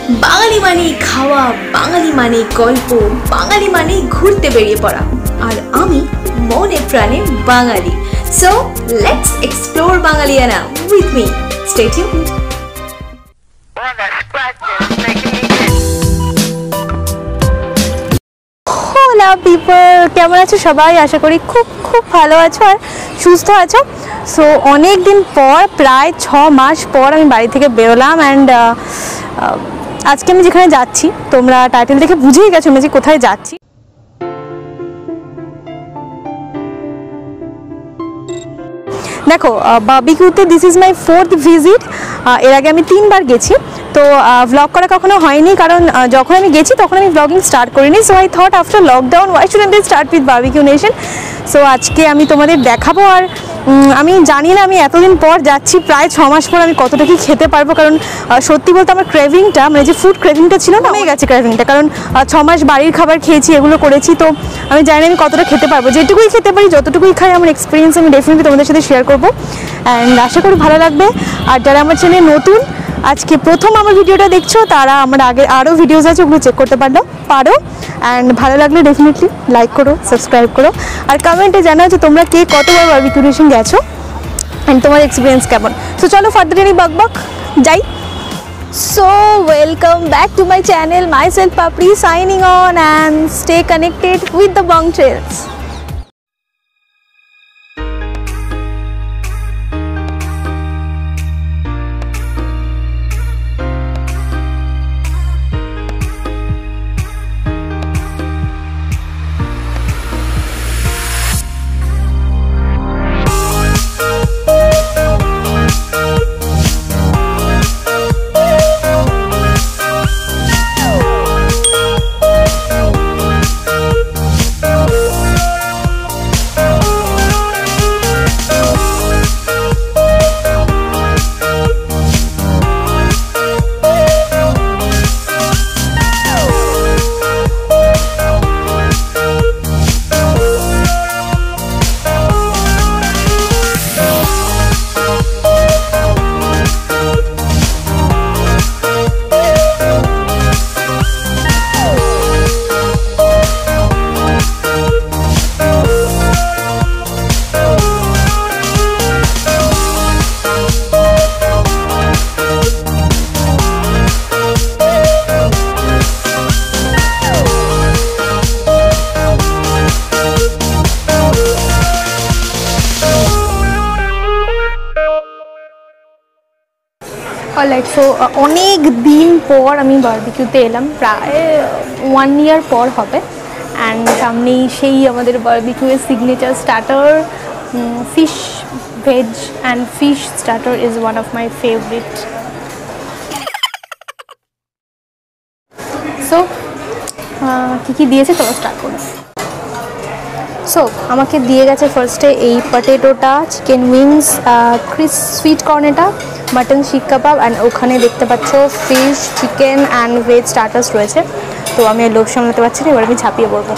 বাঙালি মানেই খাওয়া, বাঙালি মানেই গল্প, বাঙালি মানেই ঘুরতে বেরিয়ে পড়া। আর আমি মনে প্রাণে বাঙালি। সো লেটস এক্সপ্লোর বাঙালিয়ানা with me. Stay tuned. Hello people, কেমন আছো সবাই? আশা করি খুব খুব ভালো আছো আর সুস্থ আছো। সো অনেক দিন পর, প্রায় 6 মাস পর আমি বাড়ি থেকে বেরোলাম। অ্যান্ড আজকে আমি যেখানে যাচ্ছি, তোমরা টাইটেল দেখে বুঝেই গেছো আমি যে কোথায় যাচ্ছি। দেখো, বারবিকিউতে this is my 4th visit. এর আগে আমি 3 বার গেছি। তো ভ্লগ করা কখনো হয়নি, কারণ যখন আমি গেছি তখন আমি ভ্লগিং স্টার্ট করিনি। So I thought after lockdown why shouldn't I start with Barbeque Nation. সো আজকে আমি তোমাদের দেখাবো। আর আমি জানি না আমি এতদিন পর যাচ্ছি, প্রায় 6 মাস পর আমি কতটা কি খেতে পারবো। কারণ সত্যি বলতে আমার ক্রেভিংটা, মানে যে ফুড ক্রেভিংটা ছিল না, হয়ে গেছে ক্রেভিংটা। কারণ 6 মাস বাড়ির খাবার খেয়েছি, এগুলো করেছি। তো আমি জানি না আমি কতটা খেতে পারবো। যেটুকুই খেতে পারি, যতটুকুই খাই, আমার এক্সপিরিয়েন্স আমি ডেফিনেটলি তোমাদের সাথে শেয়ার করবো। অ্যান্ড আশা করি ভালো লাগবে। আর যারা আমার চ্যানেলে নতুন, আজকে প্রথম আমার ভিডিওটা দেখছো, তারা আমার আগে আরও ভিডিওস আছে, ওগুলো চেক করতে পারো। অ্যান্ড ভালো লাগলে ডেফিনেটলি লাইক করো, সাবস্ক্রাইব করো, আর কমেন্টে জানাও যে তোমরা কে কতবার বারবিকিউ নেশন গেছো অ্যান্ড তোমার এক্সপিরিয়েন্স কেমন। সো চলো ফার্দার এনি বক যাই। So welcome back to my channel, myself Papri signing on, and stay connected with the Bong Trails. Alright, so অনেক দিন পর আমি বারবিকিউতে এলাম, প্রায় 1 year পর হবে। অ্যান্ড সামনেই সেই আমাদের বারবিকিউয়ের signature starter, fish veg and fish starter is one of my favourite. So কী দিয়েছে তোমরা স্টার্ট করো। সো আমাকে দিয়ে গেছে ফার্স্টে এই পটেটোটা, চিকেন উইংস, সুইট কর্ন, এটা মাটন শিক কাবাব, অ্যান্ড ওখানে দেখতে পাচ্ছ fish, chicken and veg starters রয়েছে। তো আমি লোভ সামলাতে পারছি না, এবার আমি ঝাঁপিয়ে পড়বো।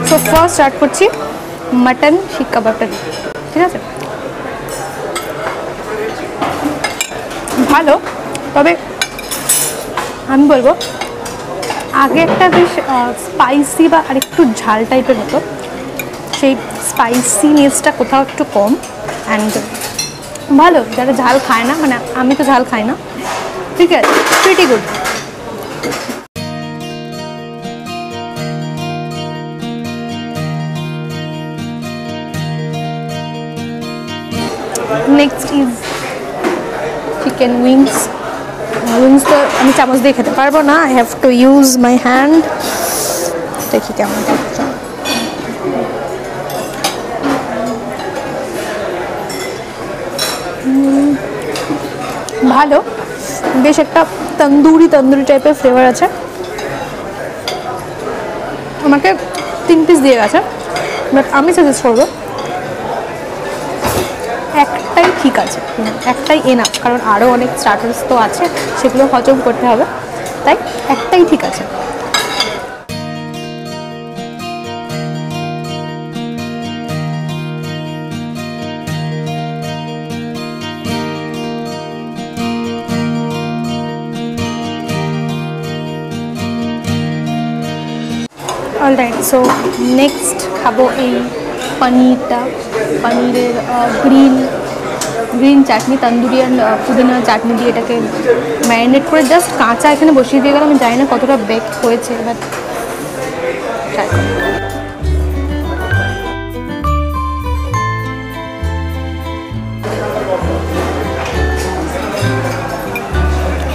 সো ফার্স্ট স্টার্ট করছি মাটন শিক কাবাবটা, ঠিক আছে? ভালো, তবে আমি বলবো আগে একটা বেশ স্পাইসি বা আরেকটু ঝাল টাইপের হতো, সেই স্পাইসিনেসটা কোথাও একটু কম। অ্যান্ড ভালো, যারা ঝাল খায় না, মানে আমি তো ঝাল খাই না, ঠিক আছে, pretty good. Next is chicken wings. Wings তো আমি চামচ দিয়ে খেতে পারবো না, I have to use my hand. দেখি কেমন ভালো, বেশ একটা তন্দুরি টাইপের ফ্লেভার আছে। আমাকে 3 পিস দিয়ে গেছে, বাট আমি সাজেস্ট করবো একটাই ঠিক আছে, একটাই এনাফ, কারণ আরও অনেক স্টার্টার্স তো আছে, সেগুলো হজম করতে হবে। তাই একটাই ঠিক আছে। অলরাইট, সো নেক্সট খাবো এই পনিরটা, পনিরের গ্রিন চাটনি, তন্দুরি অ্যান্ড পুদিনা চাটনি দিয়ে এটাকে ম্যারিনেট করে জাস্ট কাঁচা এখানে বসিয়ে দিয়ে গেলাম। আমি জানি না কতটা বেক হয়েছে, বাট ট্রাই করি।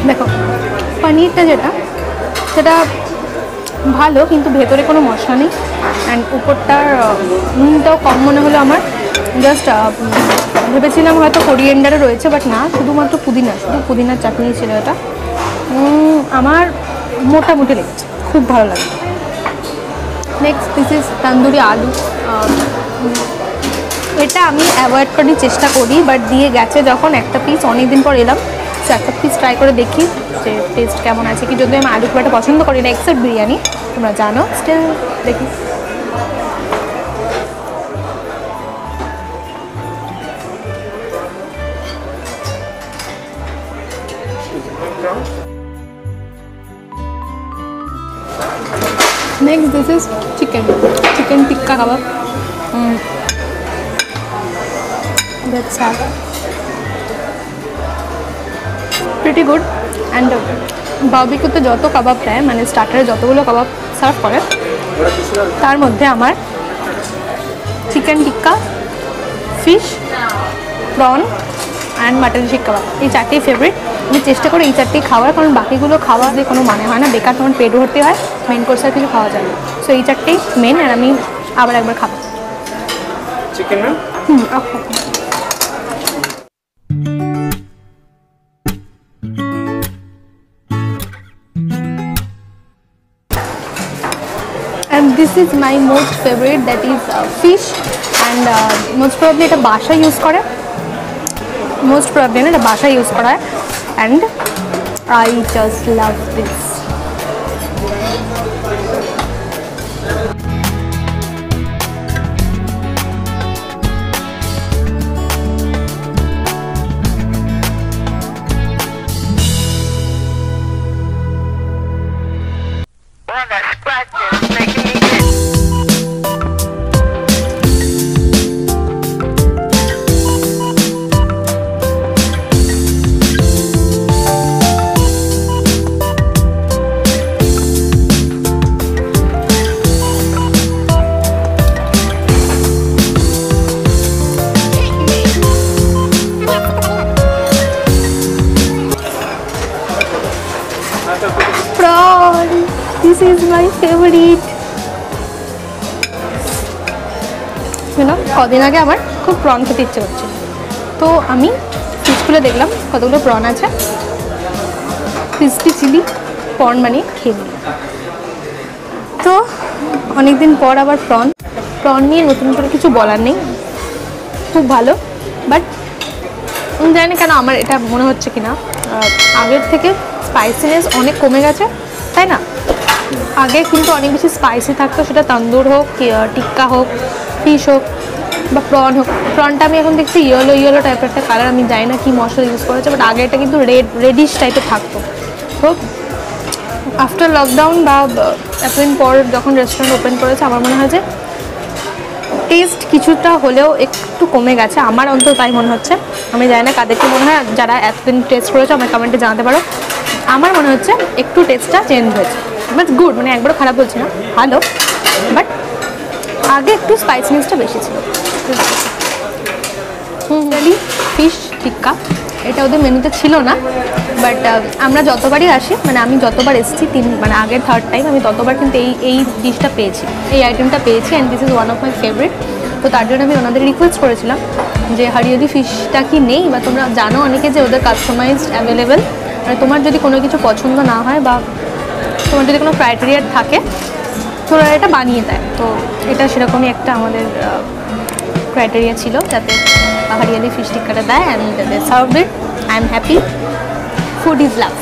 দেখো পনিরটা সেটা ভালো, কিন্তু ভেতরে কোনো মশলা নেই। অ্যান্ড উপরটার নুনটাও কম মনে হলো আমার। জাস্ট ভেবেছিলাম হয়তো কোরিয়েন্ডারও রয়েছে, বাট না, শুধু পুদিনার চাটনি ছিল এটা। আমার মোটামুটি লেগেছে, খুব ভালো লাগে। নেক্সট দিস ইজ তন্দুরি আলু। এটা আমি অ্যাভয়েড করার চেষ্টা করি, বাট দিয়ে গেছে যখন একটা পিস, অনেকদিন পর এলাম, সো একটা পিস ট্রাই করে দেখি যে টেস্ট কেমন আছে কি। যদি আমি আলু খুব একটা পছন্দ করি না, এক্সেপ্ট বিরিয়ানি, তোমরা জানো, স্টিল দেখি। Next, this is chicken tikka kebab. That's sad. Pretty good. And বারবিকিউতে যত কাবাব দেয়, মানে স্টার্টারে যতগুলো কাবাব সার্ভ করে, তার মধ্যে আমার chicken tikka, fish, prawn and mutton শিক কাবাব, এই চারটেই ফেভারিট। আমি চেষ্টা করি এই চারটেই খাওয়ার, কারণ বাকিগুলো খাওয়া দিয়ে কোনো মানে হয় না, বেকার তোমার পেট ভর্তি হয়, মেন কোর্স আর কিছু খাওয়া যায় না। সো এই চারটেই মেন, আর আমি আবার একবার খাবো chicken. And this is my most favorite, that is fish, and most probably এটা বাসা ইউজ করে, and I just love this. Prawn, this is my favorite. কদিন আগে আমার খুব প্রন খেতে ইচ্ছে হচ্ছে, তো আমি ফিশ খুলে দেখলাম কতগুলো প্রন আছে, ক্রিসপি চিলি প্রন বানিয়ে খেয়ে নিই। তো অনেকদিন পর আবার প্রন নিয়ে নতুন করে কিছু বলার নেই, খুব ভালো। বাট জানি না কেন আমার এটা মনে হচ্ছে কিনা আগের থেকে স্পাইসিনেস অনেক কমে গেছে, তাই না? আগে কিন্তু অনেক বেশি স্পাইসি থাকতো, সেটা তন্দুর হোক, টিক্কা হোক, ফিশ হোক বা প্রন হোক। প্রনটা আমি এখন দেখছি ইয়েলো টাইপের একটা কালার, আমি জানি না কি মশলা ইউজ করেছে, বাট আগে এটা কিন্তু রেডিশ টাইপের থাকতো। তো আফটার লকডাউন বা এতদিন পর যখন রেস্টুরেন্ট ওপেন করেছে, আমার মনে হয় যে টেস্ট কিছুটা হলেও একটু কমে গেছে, আমার অন্তত তাই মনে হচ্ছে। আমি জানি না কাদেরকে মনে হয়, যারা এতদিন টেস্ট করেছে আমার কমেন্টে জানাতে পারো। আমার মনে হচ্ছে একটু টেস্টটা চেঞ্জ হয়েছে, বাট গুড, মানে একবারও খারাপ বলছি না, ভালো। বাট আগে একটু স্পাইসিনেসটা বেশি ছিল। ফিশ টিক্কা এটা ওদের মেনুতে ছিল না, বাট আমরা যতবারই আসি, মানে আমি যতবার এসেছি মানে আগের থার্ড টাইম, আমি ততবার কিন্তু এই ডিশটা পেয়েছি, এই আইটেমটা পেয়েছি, and this is one of my favourite. তো তার জন্য আমি ওনাদের রিকোয়েস্ট করেছিলাম যে হরিয়ালি ফিশটা কি নেই, বা তোমরা জানো অনেকে যে ওদের কাস্টমাইজড অ্যাভেলেবেল, মানে তোমার যদি কোনো কিছু পছন্দ না হয় বা তোমার যদি কোনো ক্রাইটেরিয়া থাকে, তোরা এটা বানিয়ে দেয়। তো এটা সেরকমই একটা আমাদের ক্রাইটেরিয়া ছিল, যাতে হরিয়ালি ফিশ টিক্কাটা দেয়, and they serve it. I am happy, food is love.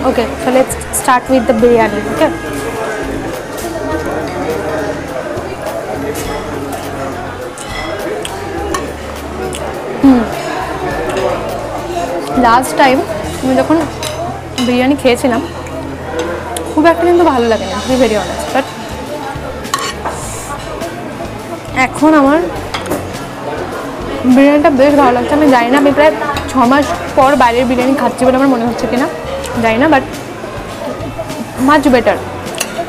Okay, so let's start with the biryani. Okay. Last time আমি যখন বিরিয়ানি খেয়েছিলাম খুব একটা কিন্তু ভালো লাগে না, to be very honest, but এখন আমার বিরিয়ানিটা বেশ ভালো লাগছে। আমি জানি না আমি প্রায় 6 মাস পর বাইরের বিরিয়ানি খাচ্ছি বলে আমার মনে হচ্ছে কিনা জানি না, বাট মাচ বেটার,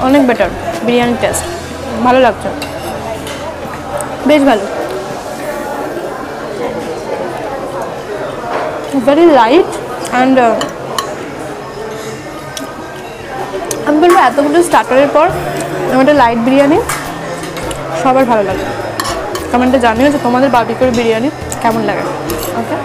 অনেক বেটার বিরিয়ানির টেস্ট, ভালো লাগছে, বেশ ভালো, ভেরি লাইট অ্যান্ড আমি বলবো এতগুলো স্টার্টারের পর আমাদের লাইট বিরিয়ানি সবার ভালো লাগে। কমেন্টে জানিও যে তোমাদের বারবিকিউর বিরিয়ানি কেমন লাগে। ওকে,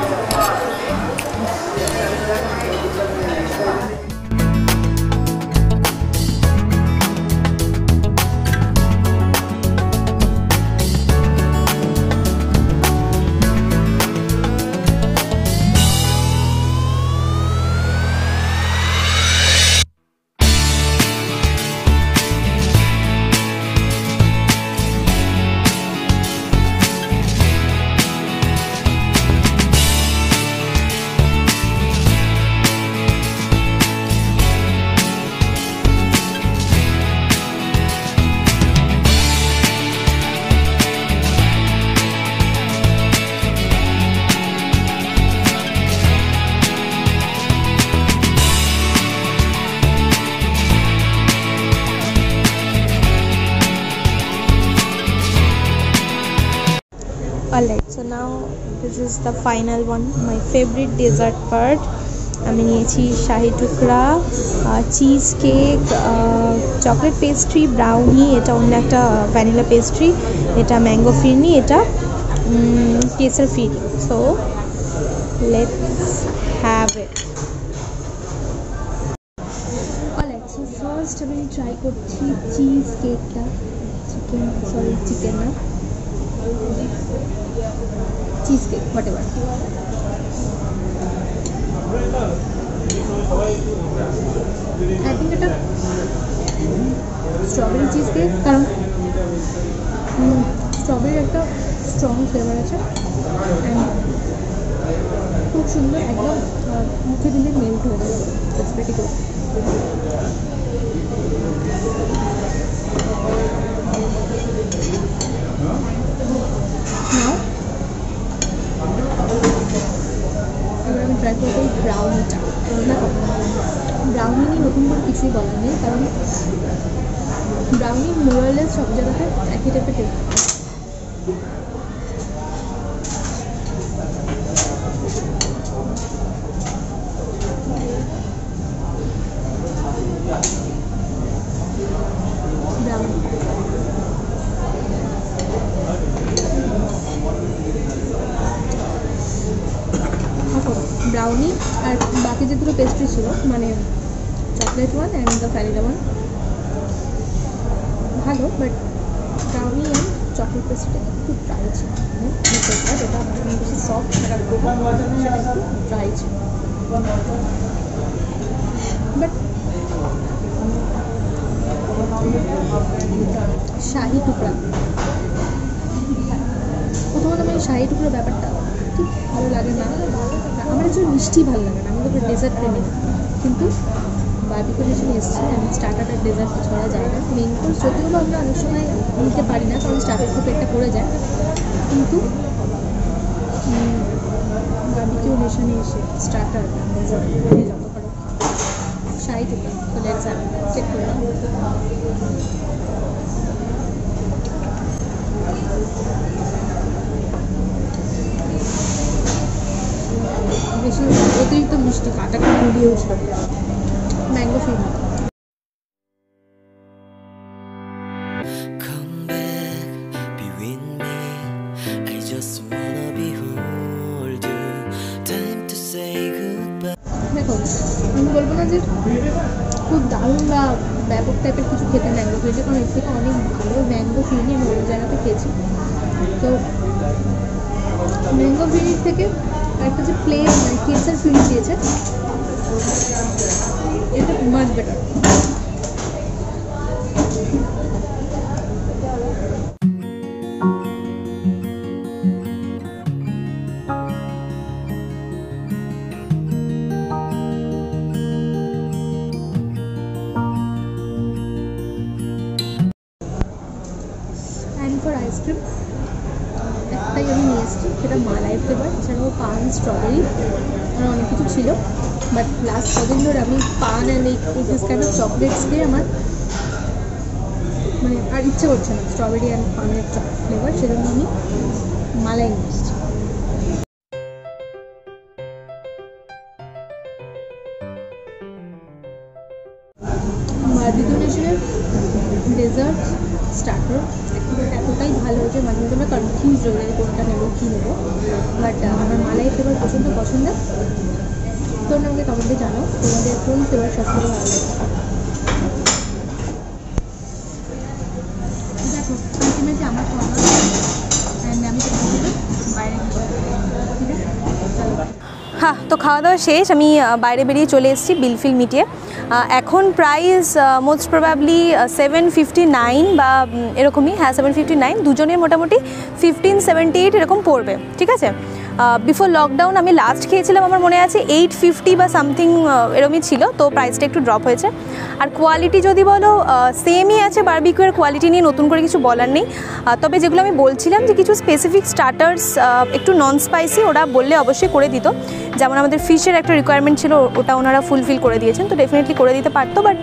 alright, so now this is the final one, my favorite dessert part. আমি নিয়েছি shahi tukda, cheese cake, chocolate pastry, brownie, এটা অন্য একটা ভ্যানিলা পেস্ট্রি, এটা ম্যাঙ্গো ফিরনি, এটা kesar phirni. So let's have it. Alright, so first আমি ট্রাই করছি চিজ কেকটা, চিকেন না, cheese cake, whatever. I think এটা স্ট্রবেরি চিজ কেক, কারণ স্ট্রবেরির একটা স্ট্রং ফ্লেভার আছে, খুব সুন্দর, একদম মুখে দিলে মেল্ট হয়ে যাবে, ইটস ভেরি গুড। নাও এবার আমি ট্রাই করবো ব্রাউনিটা। দেখো, ব্রাউনি নিয়ে নতুন করে কিছুই বলার নেই, কারণ ব্রাউনি মোরালেস সব জায়গাতে একই টাইপের টেস্ট। ব্রাউনি আর বাকি যে দুটো পেস্ট্রি ছিল, মানে chocolate one and the vanilla one, ভালো, বাট ব্রাউনি অ্যান্ড চকলেট পেস্ট্রিটা একটু ড্রাই ছিল, যেটা অনেক বেশি সফট, সেটা একটু ড্রাই ছিল, বাট শাহি টুকরা, প্রথমত আমি শাহি টুকরা ব্যাপারটা ঠিক ভালো লাগে না, আমার একটু মিষ্টি ভালো লাগে না, আমি তো ডেজার্ট প্রেমী, কিন্তু বারবিকিউ যখন এসেছি আমি স্টার্টার ডেজার্ট ছড়া যায় না, মেন কোর্স যদিও আমরা অনেক সময় নিতে পারি না, কারণ স্টার্টার খুব একটা পড়ে যায়, কিন্তু বারবিকিউ নেশনে এসে স্টার্টার ডেজার্ট যত পারো শাহি টুকরা, তো লেটস চেক করলাম। বেশি অতিরিক্ত মিষ্টি, কাটাটা গুলিয়ে উঠল, ম্যাঙ্গো ফিরনি। দেখো, আমি বলবো না যে খুব দারুণ বা ব্যাপক টাইপের কিছু খেতে ম্যাঙ্গো ফিরনি, কারণ এর থেকে অনেক ভালো ম্যাঙ্গো ফিরনি আমি অন্য জায়গাতে খেয়েছি। তো ম্যাঙ্গো ফিরনির থেকে একটা যে প্লেন মানে কেসার ফিরনি দিয়েছে, এটা মাচ বেটার। ফর আইসক্রিম একটাই আমি নিয়ে এসেছি, সেটা মালাই ফ্লেভার, এছাড়াও পান, স্ট্রবেরি, আর অনেক কিছু ছিল। বাট লাস্ট কদিন ধরে আমি পান অ্যান্ড এই কাইন্ড অফ চকলেটস দিয়ে আমার মানে আর ইচ্ছে করছে না স্ট্রবেরি অ্যান্ড পানের ফ্লেভার, সেজন্য আমি মালাই নিয়ে এসেছি। মাদিদুনেশনের ডেজার্ট স্টার্টার এতটাই ভালো হয়েছে, মাঝে মাঝে আমরা কনফিউজ হয়ে যাই কোনটা নেবো কী নেবো। বাট আমার মালাই ফ্লেভার প্রচণ্ড পছন্দের। তোমরা আমাকে কমেন্টে জানাও তোমাদের কোন ফ্লেভার সবথেকে ভালো লাগে। দেখো আলটিমেটলি আমার খাওয়া অ্যান্ড আমি বাইরে ঠিক আছে। হ্যাঁ, তো খাওয়া দাওয়া শেষ, আমি বাইরে বেরিয়ে চলে এসেছি বিল ফিল মিটিয়ে। এখন প্রাইস মোস্ট প্রবাবলি 759 বা এরকমই, হ্যাঁ 759, দুজনের মোটামুটি 1578 এরকম পড়বে, ঠিক আছে। বিফোর লকডাউন আমি লাস্ট খেয়েছিলাম, আমার মনে আছে 850 বা সামথিং এরকমই ছিল, তো প্রাইসটা একটু ড্রপ হয়েছে। আর কোয়ালিটি যদি বলো সেমই আছে, বারবিকিউর কোয়ালিটি নিয়ে নতুন করে কিছু বলার নেই। তবে যেগুলো আমি বলছিলাম যে কিছু স্পেসিফিক স্টার্টার্স একটু নন স্পাইসি, ওরা বললে অবশ্যই করে দিত। যেমন আমাদের ফিশের একটা রিকোয়ারমেন্ট ছিল, ওটা ওনারা ফুলফিল করে দিয়েছেন, তো ডেফিনেটলি করে দিতে পারতো। বাট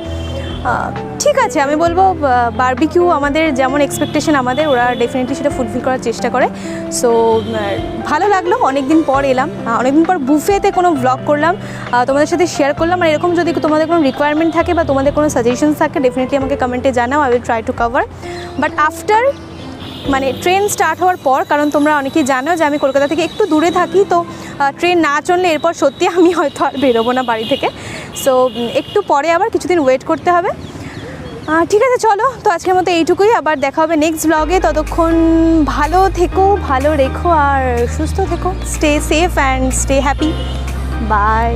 ঠিক আছে, আমি বলবো বারবিকিউ আমাদের যেমন এক্সপেকটেশন আমাদের, ওরা ডেফিনেটলি সেটা ফুলফিল করার চেষ্টা করে। সো ভালো লাগলো, অনেকদিন পর এলাম, অনেকদিন পর বুফেতে কোনো ব্লগ করলাম, তোমাদের সাথে শেয়ার করলাম। আর এরকম যদি তোমাদের কোনো রিকোয়ারমেন্ট থাকে বা তোমাদের কোনো সাজেশনস থাকে, ডেফিনেটলি আমাকে কমেন্টে জানাও, I will try to cover. But after মানে ট্রেন স্টার্ট হওয়ার পর, কারণ তোমরা অনেকেই জানো যে আমি কলকাতা থেকে একটু দূরে থাকি, তো ট্রেন না চললে এরপর সত্যি আমি হয়তো আর বেরোবো না বাড়ি থেকে। সো একটু পরে আবার কিছুদিন ওয়েট করতে হবে। ঠিক আছে, চলো, তো আজকের মতো এইটুকুই, আবার দেখা হবে নেক্সট ব্লগে। ততক্ষণ ভালো থেকো, ভালো রেখো আর সুস্থ থেকো। Stay safe and stay happy. By.